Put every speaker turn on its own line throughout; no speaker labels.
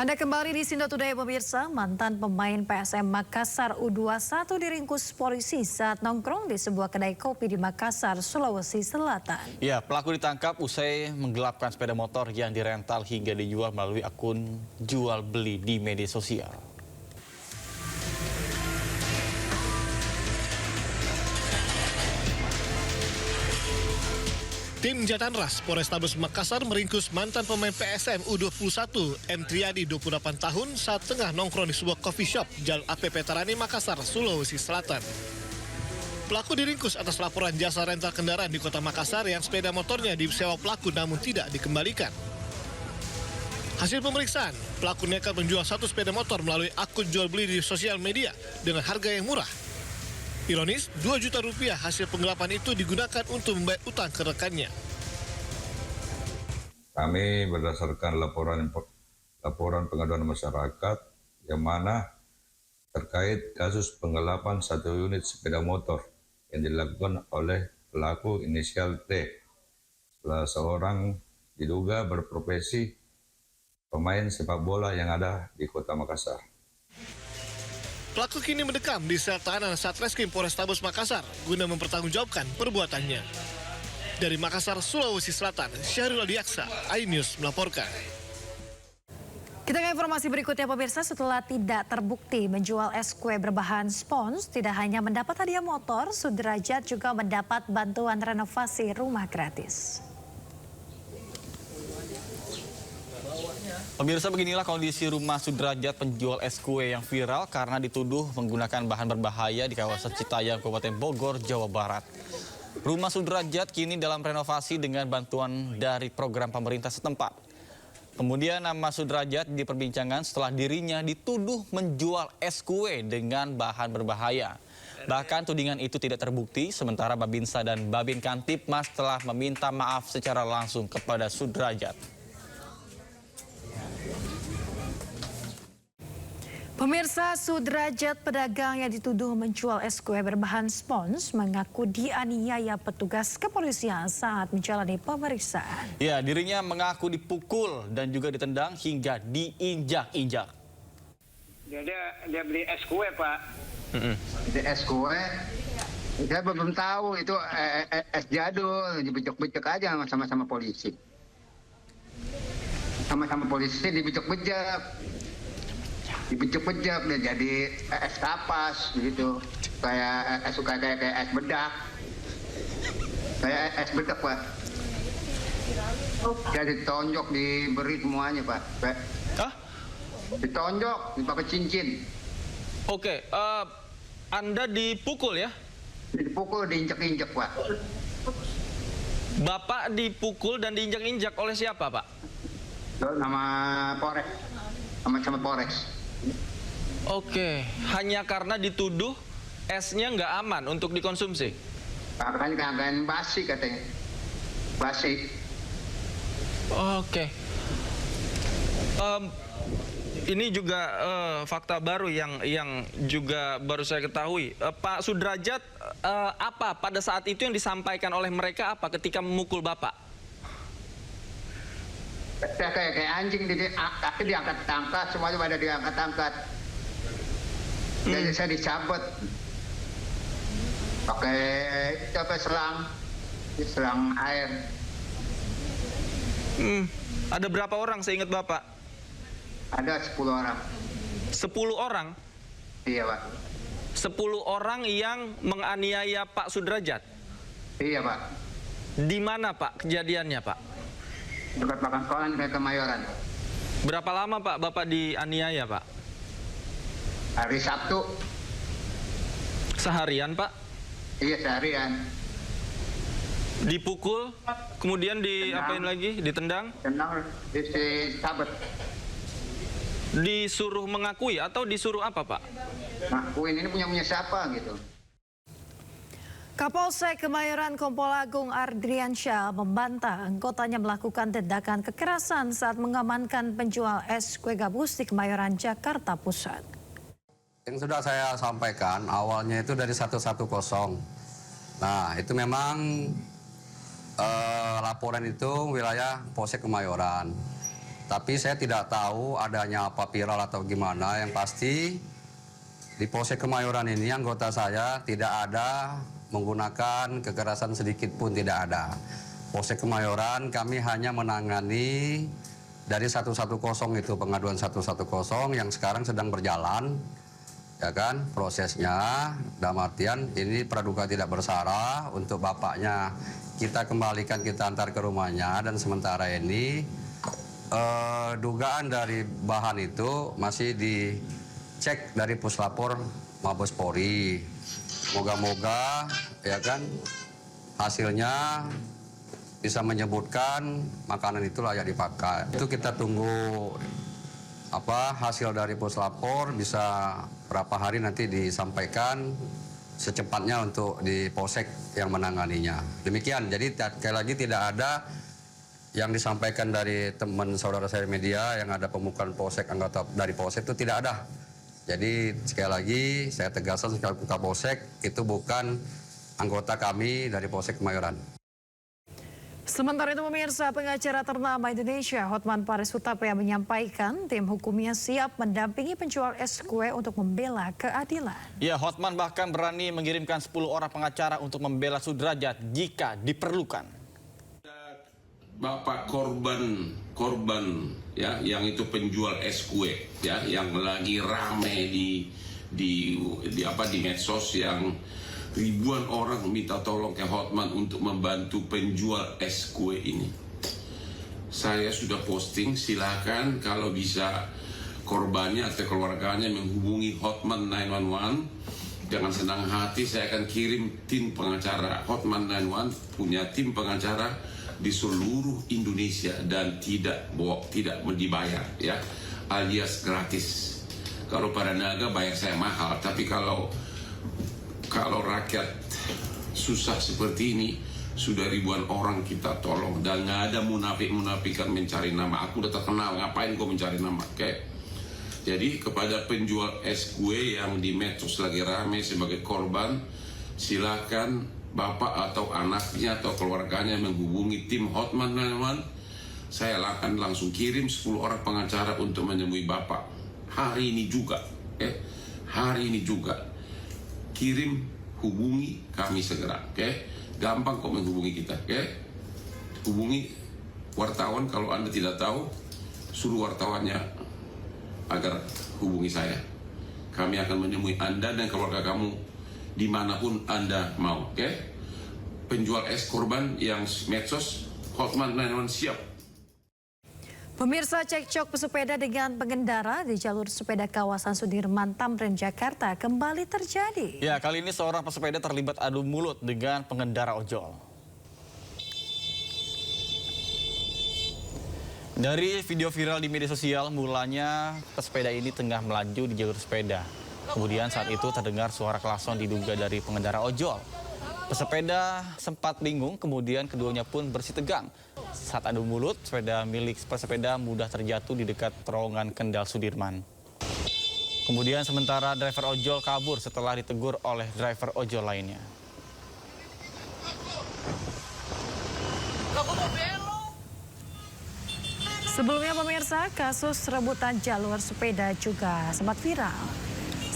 Anda kembali di Sindo Today pemirsa, mantan pemain PSM Makassar U21 diringkus polisi saat nongkrong di sebuah kedai kopi di Makassar, Sulawesi Selatan.
Ya, pelaku ditangkap usai menggelapkan sepeda motor yang dirental hingga dijual melalui akun jual beli di media sosial.
Tim Jatanras Polrestabes Makassar meringkus mantan pemain PSM U21 M. Triadi 28 tahun saat tengah nongkrong di sebuah coffee shop Jalan APP Tarani Makassar, Sulawesi Selatan. Pelaku diringkus atas laporan jasa rental kendaraan di kota Makassar yang sepeda motornya disewa pelaku namun tidak dikembalikan. Hasil pemeriksaan, pelaku nekat menjual satu sepeda motor melalui akun jual beli di sosial media dengan harga yang murah. Ironis, 2 juta rupiah hasil penggelapan itu digunakan untuk membayar utang ke rekannya.
Kami berdasarkan laporan pengaduan masyarakat yang mana terkait kasus penggelapan satu unit sepeda motor yang dilakukan oleh pelaku inisial T, salah seorang diduga berprofesi pemain sepak bola yang ada di kota Makassar.
Pelaku kini mendekam di sel tahanan Satreskrim Polrestabes Makassar guna mempertanggungjawabkan perbuatannya. Dari Makassar, Sulawesi Selatan, Syahrul Adiaksa, iNews melaporkan.
Kita ke informasi berikutnya pemirsa, setelah tidak terbukti menjual es kue berbahan spons, tidak hanya mendapat hadiah motor, Sudrajat juga mendapat bantuan renovasi rumah gratis.
Pemirsa, beginilah kondisi rumah Sudrajat penjual es kue yang viral karena dituduh menggunakan bahan berbahaya di kawasan Citayam, Kabupaten Bogor, Jawa Barat. Rumah Sudrajat kini dalam renovasi dengan bantuan dari program pemerintah setempat. Kemudian nama Sudrajat diperbincangkan setelah dirinya dituduh menjual es kue dengan bahan berbahaya. Bahkan tudingan itu tidak terbukti, sementara Babinsa dan Babin Kantipmas telah meminta maaf secara langsung kepada Sudrajat.
Pemirsa, Sudrajat, pedagang yang dituduh menjual es kue berbahan spons, mengaku dianiaya petugas kepolisian saat menjalani pemeriksaan.
Ya, dirinya mengaku dipukul dan juga ditendang hingga diinjak-injak.
Dia beli es kue, Pak.
Itu es kue, saya belum tahu itu es jadul, dibejek-bejek aja sama-sama polisi. Sama-sama polisi dibejek-bejek. Dibejek-bejek dia jadi es kapas gitu, kayak es bedak, kayak es bedak Pak. Jadi ditonjok, diberi semuanya Pak.
Hah?
Ditonjok, dipakai cincin.
Oke, Anda dipukul ya?
Dipukul, diinjak-injak Pak.
Bapak dipukul dan diinjak-injak oleh siapa Pak?
Nama Polres, sama Polres.
Oke, hanya karena dituduh esnya nggak aman untuk dikonsumsi?
Kan kagak basi katanya. Basi.
Oke. Ini juga fakta baru yang juga baru saya ketahui. Pak Sudrajat, apa pada saat itu yang disampaikan oleh mereka apa ketika memukul Bapak?
Saya kayak anjing, kaki diangkat-angkat, semuanya pada diangkat-angkat. Jadi saya dicabut pakai selang air.
Ada berapa orang seingat Bapak?
Ada 10 orang.
10 orang?
Iya Pak.
10 orang yang menganiaya Pak Sudrajat?
Iya Pak.
Di mana Pak kejadiannya Pak?
Dekat belakang sekolah di Kemayoran.
Berapa lama Pak Bapak dianiaya Pak?
Hari Sabtu.
Seharian Pak?
Iya seharian.
Dipukul, kemudian diapain lagi? Ditendang?
Tendang, disabet.
Disuruh mengakui atau disuruh apa Pak?
Ngakuin ini punya siapa gitu.
Kapolsek Kemayoran Kompol Agung Ardriansyah membantah anggotanya melakukan tindakan kekerasan saat mengamankan penjual es kue gabus di Kemayoran, Jakarta Pusat.
Yang sudah saya sampaikan awalnya itu dari 110. Nah itu memang laporan itu wilayah Polsek Kemayoran. Tapi saya tidak tahu adanya apa viral atau gimana. Yang pasti di Polsek Kemayoran ini anggota saya tidak ada menggunakan kekerasan sedikit pun, tidak ada. Polsek Kemayoran kami hanya menangani dari 110 itu, pengaduan 110 yang sekarang sedang berjalan, ya kan, prosesnya. Dalam artian ini praduga tidak bersalah, untuk bapaknya kita kembalikan, kita antar ke rumahnya, dan sementara ini dugaan dari bahan itu masih dicek dari Puslapor Mabes Polri. Moga-moga ya kan hasilnya bisa menyebutkan makanan itu layak dipakai. Itu kita tunggu hasil dari Puslapor, bisa berapa hari nanti disampaikan secepatnya untuk di Polsek yang menanganinya. Demikian, jadi sekali lagi tidak ada yang disampaikan dari teman saudara saya media yang ada pemukulan Polsek, anggota dari Polsek itu tidak ada. Jadi sekali lagi saya tegaskan sekali Polsek itu bukan anggota kami dari Polsek Kemayoran.
Sementara itu pemirsa, pengacara ternama Indonesia Hotman Paris Hutapea menyampaikan tim hukumnya siap mendampingi penjual es kue untuk membela keadilan.
Ya, Hotman bahkan berani mengirimkan 10 orang pengacara untuk membela Sudrajat jika diperlukan.
Bapak korban ya, yang itu penjual es kue ya, yang lagi rame di medsos, yang ribuan orang minta tolong ke Hotman untuk membantu penjual es kue ini. Saya sudah posting, silakan kalau bisa korbannya atau keluarganya menghubungi Hotman 911. Dengan senang hati saya akan kirim tim pengacara. Hotman 911 punya tim pengacara di seluruh Indonesia dan tidak dibayar ya, alias gratis. Kalau pada naga bayar saya mahal, tapi kalau rakyat susah seperti ini, sudah ribuan orang kita tolong, dan nggak ada munafik-munafikan mencari nama. Aku udah terkenal, ngapain kau mencari nama? Oke. Jadi kepada penjual es kue yang di medsos lagi rame sebagai korban, silakan bapak atau anaknya atau keluarganya menghubungi tim Hotman 911. Saya akan langsung kirim 10 orang pengacara untuk menemui bapak hari ini juga. Hari ini juga. Kirim, hubungi kami segera, gampang kok menghubungi kita, hubungi wartawan. Kalau Anda tidak tahu, suruh wartawannya agar hubungi saya. Kami akan menemui Anda dan keluarga kamu dimanapun Anda mau, Penjual es korban yang medsos, Hotman 911 siap.
Pemirsa, cekcok pesepeda dengan pengendara di jalur sepeda kawasan Sudirman, Tamrin, Jakarta kembali terjadi.
Ya, kali ini seorang pesepeda terlibat adu mulut dengan pengendara ojol. Dari video viral di media sosial, mulanya pesepeda ini tengah melaju di jalur sepeda. Kemudian saat itu terdengar suara klakson diduga dari pengendara ojol. Pesepeda sempat bingung, kemudian keduanya pun bersih tegang. Saat adu mulut, sepeda milik pesepeda mudah terjatuh di dekat terowongan Kendal Sudirman. Kemudian sementara driver ojol kabur setelah ditegur oleh driver ojol lainnya.
Sebelumnya pemirsa, kasus rebutan jalur sepeda juga sempat viral.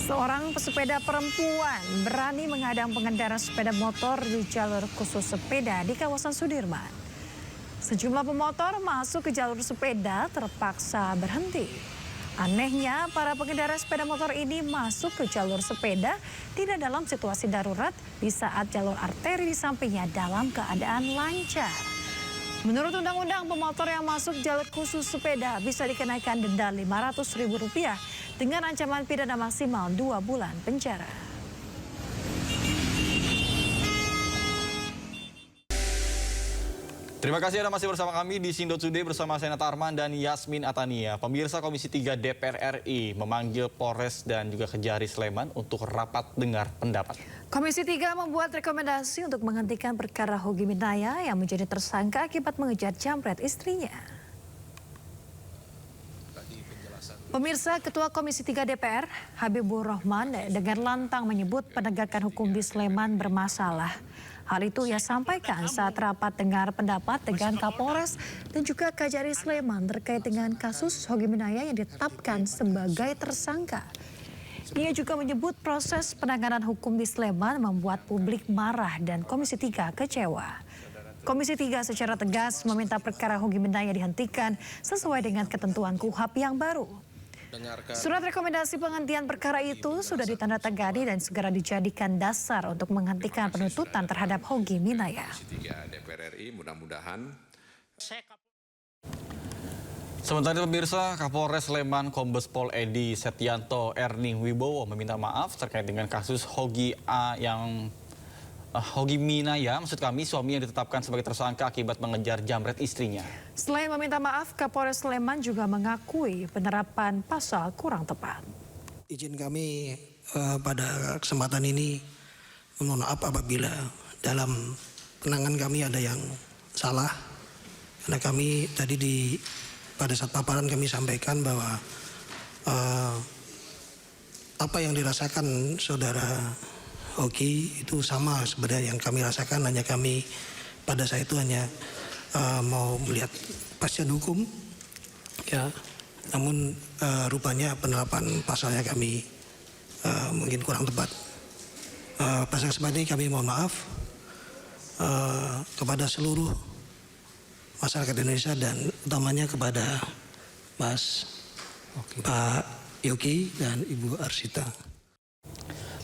Seorang pesepeda perempuan berani menghadang pengendara sepeda motor di jalur khusus sepeda di kawasan Sudirman. Sejumlah pemotor masuk ke jalur sepeda terpaksa berhenti. Anehnya, para pengendara sepeda motor ini masuk ke jalur sepeda tidak dalam situasi darurat di saat jalur arteri di sampingnya dalam keadaan lancar. Menurut undang-undang, pemotor yang masuk jalur khusus sepeda bisa dikenakan denda Rp500.000 dengan ancaman pidana maksimal 2 bulan penjara.
Terima kasih Anda masih bersama kami di Sindo Today bersama saya Nata Arman dan Yasmin Atania. Pemirsa, Komisi 3 DPR RI memanggil Polres dan juga Kejari Sleman untuk rapat dengar pendapat.
Komisi 3 membuat rekomendasi untuk menghentikan perkara Hogi Minaya yang menjadi tersangka akibat mengejar jambret istrinya. Pemirsa, Ketua Komisi 3 DPR, Habibur Rahman, dengan lantang menyebut penegakan hukum di Sleman bermasalah. Hal itu ia sampaikan saat rapat dengar pendapat dengan Kapolres dan juga Kajari Sleman terkait dengan kasus Hogi Minaya yang ditetapkan sebagai tersangka. Ia juga menyebut proses penanganan hukum di Sleman membuat publik marah dan Komisi 3 kecewa. Komisi 3 secara tegas meminta perkara Hogi Minaya dihentikan sesuai dengan ketentuan KUHP yang baru. Surat rekomendasi penghentian perkara itu sudah ditandatangani dan segera dijadikan dasar untuk menghentikan penuntutan terhadap Hogi Minaya.
DPR RI mudah-mudahan.
Sementara itu pemirsa, Kapolres Sleman Kombes Pol Edi Setianto Erning Wibowo meminta maaf terkait dengan kasus Hogi Minaya, maksud kami suami yang ditetapkan sebagai tersangka akibat mengejar jamret istrinya.
Selain meminta maaf, Kapolres Sleman juga mengakui penerapan pasal kurang tepat.
Izin kami pada kesempatan ini mohon maaf apabila dalam penanganan kami ada yang salah. Karena kami tadi pada saat paparan kami sampaikan bahwa apa yang dirasakan saudara Hogi itu sama sebenarnya yang kami rasakan, hanya kami pada saat itu hanya mau melihat kepastian hukum, ya. Namun rupanya penerapan pasalnya kami mungkin kurang tepat. Pada kesempatan ini kami mohon maaf kepada seluruh masyarakat Indonesia dan utamanya kepada Pak Yogi dan Ibu Arsita.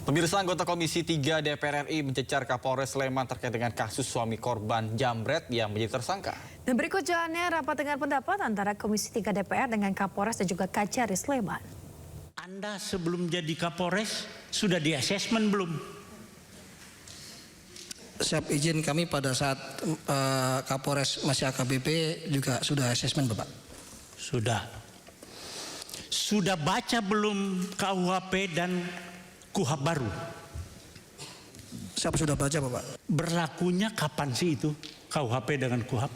Pemirsa, anggota Komisi 3 DPR RI mencecar Kapolres Sleman terkait dengan kasus suami korban jamret yang menjadi tersangka.
Dan berikut jalannya rapat dengar pendapat antara Komisi 3 DPR dengan Kapolres dan juga Kajari Sleman.
Anda sebelum jadi Kapolres sudah di asesmen belum?
Siap izin kami pada saat Kapolres masih AKBP juga sudah asesmen, Bapak.
Sudah. Sudah baca belum KUHP dan KUHP baru?
Siapa sudah baca, Bapak?
Berlakunya kapan sih itu KUHP dengan KUHP?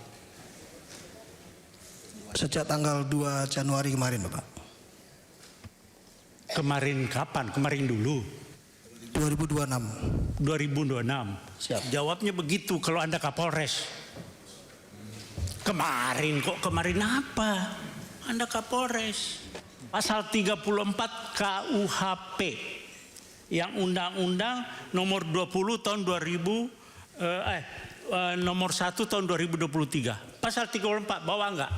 Sejak tanggal 2 Januari kemarin, Bapak.
Kemarin kapan? Kemarin dulu.
2026.
2026.
Siap.
Jawabnya begitu kalau Anda Kapolres. Kemarin kok, kemarin apa? Anda Kapolres. Pasal 34 KUHP. Yang Undang-Undang nomor 20 tahun 2000 nomor 1 tahun 2023. Pasal 34 bawa enggak?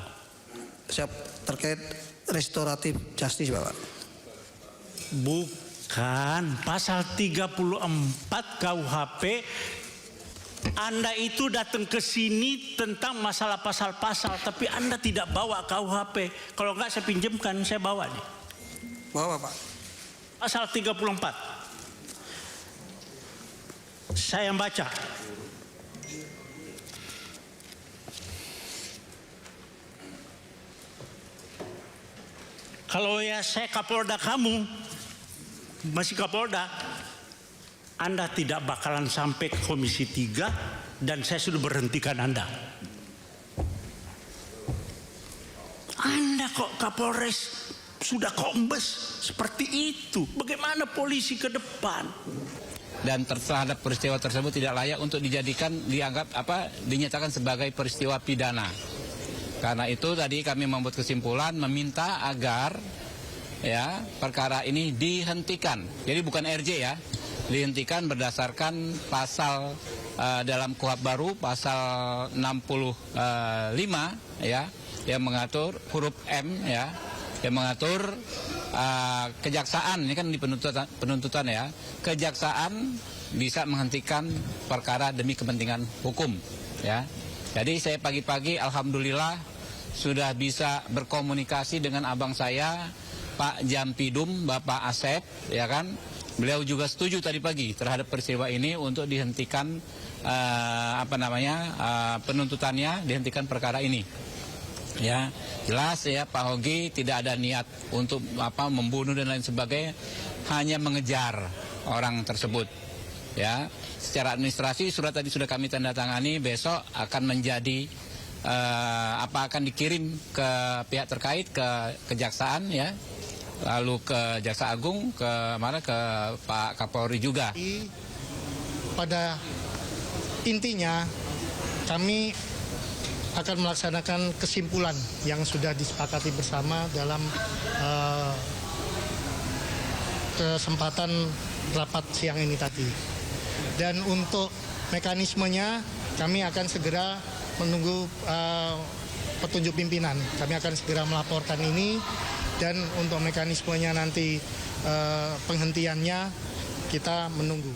Siap, terkait restoratif justice, Bapak.
Bukan, pasal 34 KUHP. Anda itu datang ke sini tentang masalah pasal-pasal, tapi Anda tidak bawa KUHP. Kalau enggak saya pinjamkan, saya bawa nih.
Bawa, Pak.
Pasal 34. Saya yang baca. Kalau ya saya Kapolda kamu, masih Kapolda, Anda tidak bakalan sampai ke Komisi 3 dan saya sudah berhentikan Anda. Anda kok Kapolres sudah kombes seperti itu. Bagaimana polisi ke depan?
Dan terhadap peristiwa tersebut tidak layak untuk dinyatakan sebagai peristiwa pidana. Karena itu tadi kami membuat kesimpulan meminta agar ya perkara ini dihentikan. Jadi bukan RJ ya, dihentikan berdasarkan pasal dalam KUHP baru pasal 65 ya yang mengatur huruf M ya yang mengatur kejaksaan, ini kan di penuntutan ya, kejaksaan bisa menghentikan perkara demi kepentingan hukum ya. Jadi saya pagi-pagi alhamdulillah sudah bisa berkomunikasi dengan abang saya Pak Jampidum, Bapak Asep ya kan. Beliau juga setuju tadi pagi terhadap peristiwa ini untuk dihentikan penuntutannya, dihentikan perkara ini. Ya, jelas ya Pak Hogi tidak ada niat untuk membunuh dan lain sebagainya, hanya mengejar orang tersebut. Ya, secara administrasi surat tadi sudah kami tanda tangani, besok akan menjadi akan dikirim ke pihak terkait, ke kejaksaan ya, lalu ke Jaksa Agung, ke Pak Kapolri juga.
Pada
intinya kami akan melaksanakan kesimpulan yang sudah disepakati bersama dalam kesempatan rapat siang ini tadi. Dan untuk mekanismenya kami akan segera menunggu petunjuk pimpinan. Kami akan segera melaporkan ini dan untuk mekanismenya nanti penghentiannya kita menunggu.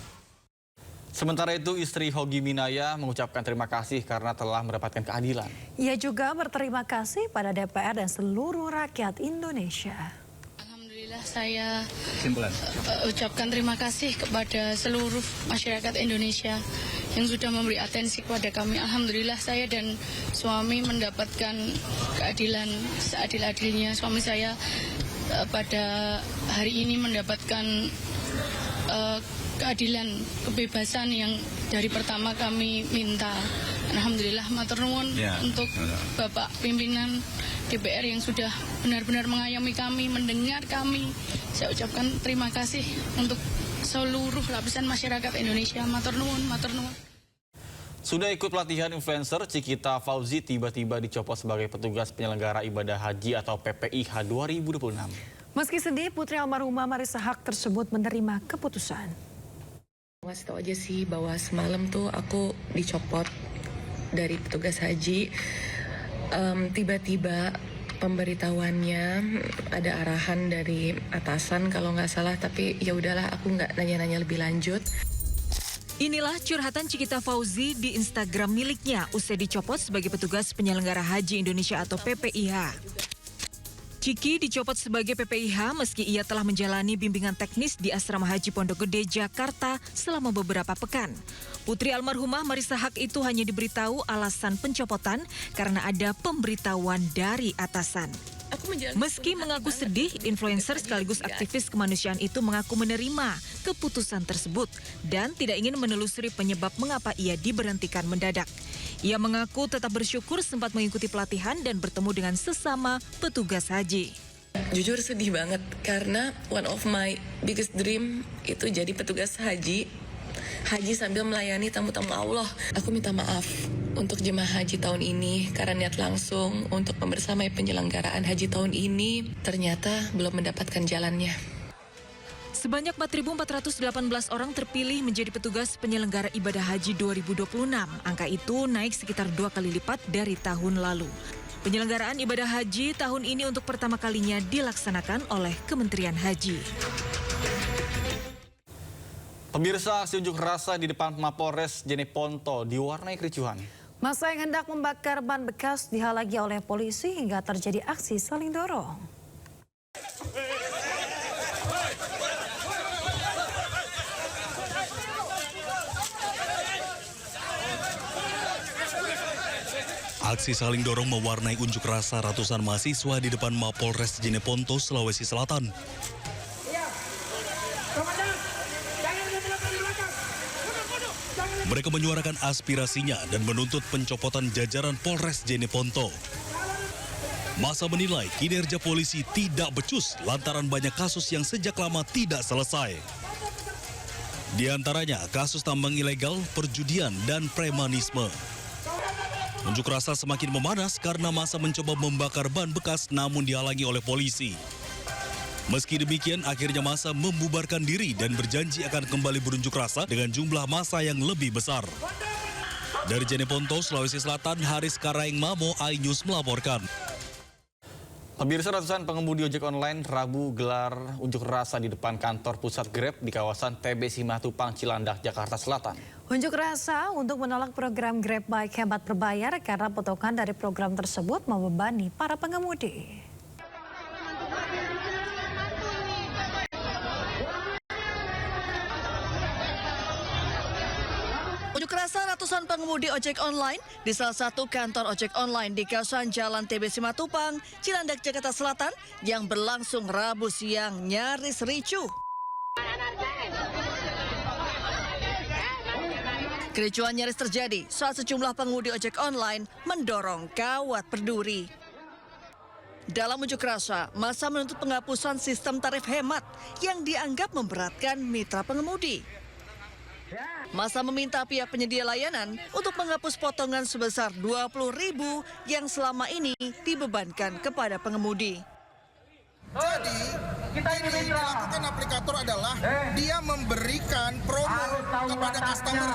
Sementara itu, istri Hogi Minaya mengucapkan terima kasih karena telah mendapatkan keadilan.
Ia juga berterima kasih pada DPR dan seluruh rakyat Indonesia.
Alhamdulillah saya ucapkan terima kasih kepada seluruh masyarakat Indonesia yang sudah memberi atensi kepada kami. Alhamdulillah saya dan suami mendapatkan keadilan seadil-adilnya. Suami saya pada hari ini mendapatkan keadilan, kebebasan yang dari pertama kami minta. Alhamdulillah matur nuwun untuk Bapak pimpinan DPR yang sudah benar-benar mengayomi kami, mendengar kami. Saya ucapkan terima kasih untuk seluruh lapisan masyarakat Indonesia. Matur nuwun, matur nuwun.
Sudah ikut pelatihan influencer, Cikita Fauzi tiba-tiba dicopot sebagai petugas penyelenggara ibadah haji atau PPIH 2026.
Meski sedih, putri almarhumah Marissa Haque tersebut menerima keputusan.
Ngasih tau aja sih bahwa semalam tuh aku dicopot dari petugas haji. Tiba-tiba pemberitahuannya ada arahan dari atasan kalau nggak salah, tapi ya udahlah aku nggak nanya-nanya lebih lanjut.
Inilah curhatan Cikita Fauzi di Instagram miliknya usai dicopot sebagai petugas penyelenggara haji Indonesia atau PPIH. Ciki dicopot sebagai PPIH meski ia telah menjalani bimbingan teknis di Asrama Haji Pondok Gede, Jakarta selama beberapa pekan. Putri almarhumah Marissa Haque itu hanya diberitahu alasan pencopotan karena ada pemberitahuan dari atasan. Meski mengaku sedih, influencer sekaligus aktivis kemanusiaan itu mengaku menerima keputusan tersebut dan tidak ingin menelusuri penyebab mengapa ia diberhentikan mendadak. Ia mengaku tetap bersyukur sempat mengikuti pelatihan dan bertemu dengan sesama petugas haji.
Jujur sedih banget karena one of my biggest dream itu jadi petugas haji sambil melayani tamu-tamu Allah. Aku minta maaf untuk jemaah haji tahun ini karena niat langsung untuk membersamai penyelenggaraan haji tahun ini ternyata belum mendapatkan jalannya.
Sebanyak 4.418 orang terpilih menjadi petugas penyelenggara ibadah haji 2026. Angka itu naik sekitar 2 kali lipat dari tahun lalu. Penyelenggaraan ibadah haji tahun ini untuk pertama kalinya dilaksanakan oleh Kementerian Haji.
Pemirsa, aksi unjuk rasa di depan Mapolres Jeneponto diwarnai kericuhan.
Masa yang hendak membakar ban bekas dihalangi oleh polisi hingga terjadi aksi saling dorong.
Aksi saling dorong mewarnai unjuk rasa ratusan mahasiswa di depan Mapolres Jeneponto, Sulawesi Selatan. Mereka menyuarakan aspirasinya dan menuntut pencopotan jajaran Polres Jeneponto. Massa menilai kinerja polisi tidak becus lantaran banyak kasus yang sejak lama tidak selesai. Di antaranya kasus tambang ilegal, perjudian, dan premanisme. Unjuk rasa semakin memanas karena massa mencoba membakar ban bekas namun dihalangi oleh polisi. Meski demikian, akhirnya massa membubarkan diri dan berjanji akan kembali berunjuk rasa dengan jumlah massa yang lebih besar. Dari Jeneponto, Sulawesi Selatan, Haris Karaing Mamo, iNews melaporkan.
Pemirsa, ratusan pengemudi ojek online Rabu gelar unjuk rasa di depan kantor pusat Grab di kawasan TB Simatupang, Cilandak, Jakarta Selatan.
Unjuk rasa untuk menolak program Grab Bike hemat berbayar karena potongan dari program tersebut membebani para pengemudi.
Unjuk rasa ratusan pengemudi ojek online di salah satu kantor ojek online di kawasan Jalan TB Simatupang, Cilandak, Jakarta Selatan yang berlangsung Rabu siang nyaris ricuh. Kericuan nyaris terjadi saat sejumlah pengemudi ojek online mendorong kawat berduri. Dalam unjuk rasa, massa menuntut penghapusan sistem tarif hemat yang dianggap memberatkan mitra pengemudi. Masa meminta pihak penyedia layanan untuk menghapus potongan sebesar 20.000 yang selama ini dibebankan kepada pengemudi.
Jadi, ini dilakukan aplikator adalah dia memberikan promo kepada customer.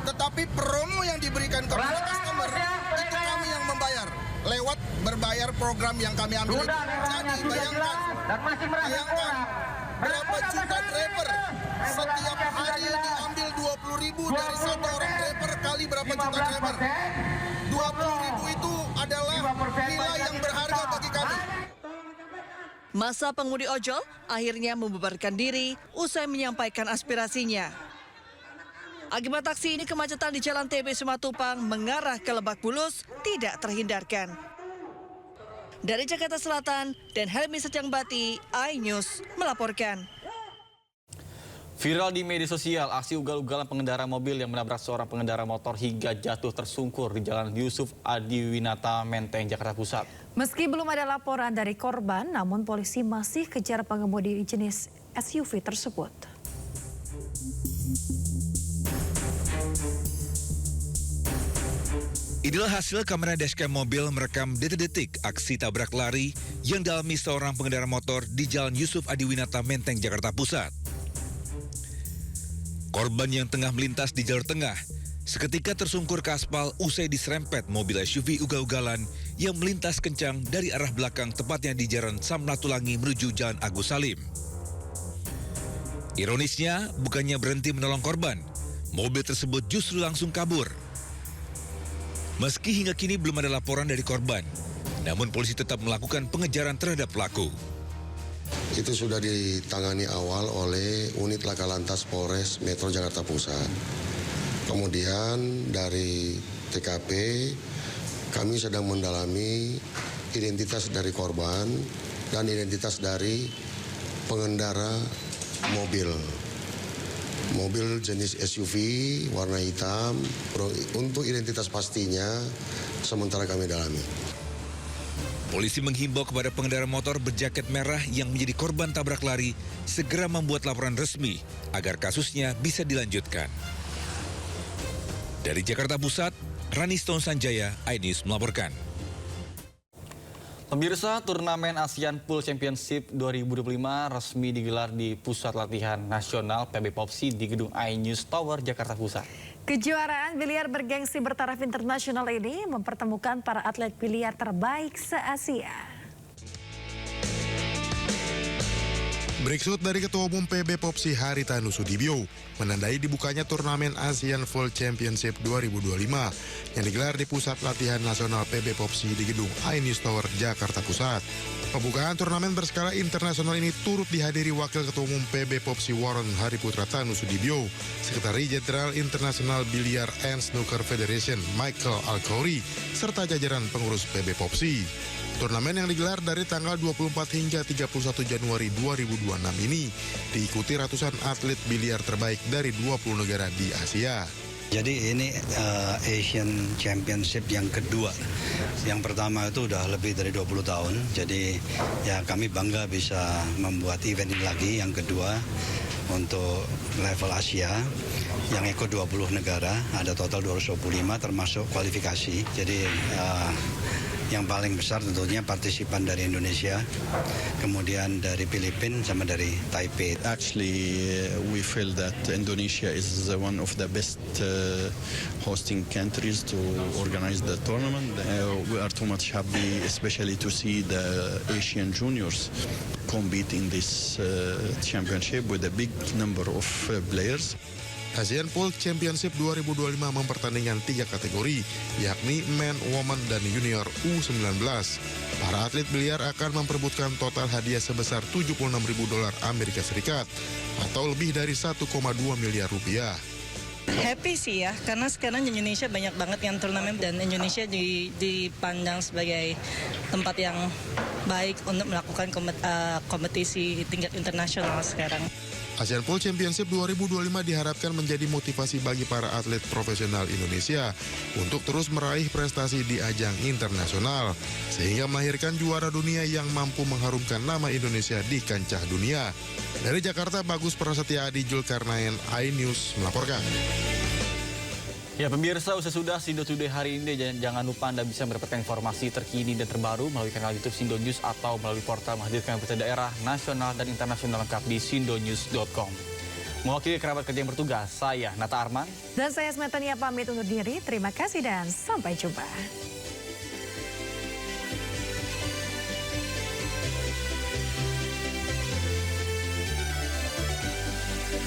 Tetapi promo yang diberikan kepada customer itu kami yang membayar lewat berbayar program yang kami ambil itu. Jadi bayangkan berapa juta driver setiap hari diambil 20.000 dari satu orang driver kali berapa juta driver. 20.000 itu adalah nilai yang berharga bagi kami.
Masa pengemudi ojol akhirnya membubarkan diri usai menyampaikan aspirasinya. Akibat aksi ini, kemacetan di Jalan TB Simatupang mengarah ke Lebak Bulus tidak terhindarkan. Dari Jakarta Selatan, dan Helmi Sejangbati, iNews melaporkan.
Viral di media sosial, aksi ugal-ugalan pengendara mobil yang menabrak seorang pengendara motor hingga jatuh tersungkur di Jalan Yusuf Adiwinata, Menteng, Jakarta Pusat.
Meski belum ada laporan dari korban, namun polisi masih kejar pengemudi jenis SUV tersebut.
Inilah hasil kamera dashcam mobil merekam detik-detik aksi tabrak lari yang dialami seorang pengendara motor di Jalan Yusuf Adiwinata, Menteng, Jakarta Pusat. Korban yang tengah melintas di jalur tengah seketika tersungkur ke aspal usai diserempet mobil SUV ugal-ugalan yang melintas kencang dari arah belakang, tepatnya di Jalan Samratulangi menuju Jalan Agus Salim. Ironisnya, bukannya berhenti menolong korban, mobil tersebut justru langsung kabur. Meski hingga kini belum ada laporan dari korban, namun polisi tetap melakukan pengejaran terhadap pelaku.
Itu sudah ditangani awal oleh unit Laka Lantas Polres Metro Jakarta Pusat. Kemudian dari TKP kami sedang mendalami identitas dari korban dan identitas dari pengendara mobil. Mobil jenis SUV warna hitam, untuk identitas pastinya sementara kami dalami.
Polisi menghimbau kepada pengendara motor berjaket merah yang menjadi korban tabrak lari segera membuat laporan resmi agar kasusnya bisa dilanjutkan. Dari Jakarta Pusat, Rani Stone Sanjaya, iNews melaporkan.
Pemirsa, turnamen ASEAN Pool Championship 2025 resmi digelar di Pusat Latihan Nasional PB Popsi di Gedung iNews Tower, Jakarta Pusat.
Kejuaraan biliar bergengsi bertaraf internasional ini mempertemukan para atlet biliar terbaik se-Asia.
Breakthrough dari Ketua Umum PB Popsi Haritanu Sudibyo menandai dibukanya turnamen ASEAN Pool Championship 2025 yang digelar di Pusat Latihan Nasional PB Popsi di Gedung iNews Tower, Jakarta Pusat. Pembukaan turnamen berskala internasional ini turut dihadiri Wakil Ketua Umum PB Popsi Warren Hariputra Tanu Sudibyo, Sekretari Jenderal International Billiard and Snooker Federation Michael Alcouri, serta jajaran pengurus PB Popsi. Turnamen yang digelar dari tanggal 24 hingga 31 Januari 2026 ini diikuti ratusan atlet biliar terbaik dari 20 negara di Asia.
Jadi ini Asian Championship yang kedua. Yang pertama itu udah lebih dari 20 tahun. Jadi ya kami bangga bisa membuat event ini lagi yang kedua untuk level Asia yang ikut 20 negara. Ada total 225 termasuk kualifikasi. Jadi yang paling besar tentunya partisipan dari Indonesia, kemudian dari Filipina sama dari Taipei.
Actually, we feel that Indonesia is one of the best hosting countries to organize the tournament. We are too much happy, especially to see the Asian juniors compete in this championship with a big number of players.
ASEAN Pool Championship 2025 mempertandingkan 3 kategori, yakni Men, Women, dan Junior U19. Para atlet biliar akan memperebutkan total hadiah sebesar $76.000 Amerika Serikat atau lebih dari 1,2 miliar rupiah.
Happy sih ya, karena sekarang di Indonesia banyak banget yang turnamen dan Indonesia dipandang sebagai tempat yang baik untuk melakukan kompetisi tingkat internasional sekarang.
ASEAN Full Championship 2025 diharapkan menjadi motivasi bagi para atlet profesional Indonesia untuk terus meraih prestasi di ajang internasional, sehingga melahirkan juara dunia yang mampu mengharumkan nama Indonesia di kancah dunia. Dari Jakarta, Bagus Prasetya Adi, Julkarnaen, iNews melaporkan.
Ya pemirsa, sesudah Sindo Today hari ini, jangan lupa Anda bisa mendapatkan informasi terkini dan terbaru melalui kanal YouTube Sindo News atau melalui portal menghadirkan berita daerah, nasional dan internasional lengkap di sindonews.com. Mewakili kerabat kerja yang bertugas, saya Nata Arman.
Dan saya Smetania pamit undur diri. Terima kasih dan sampai jumpa.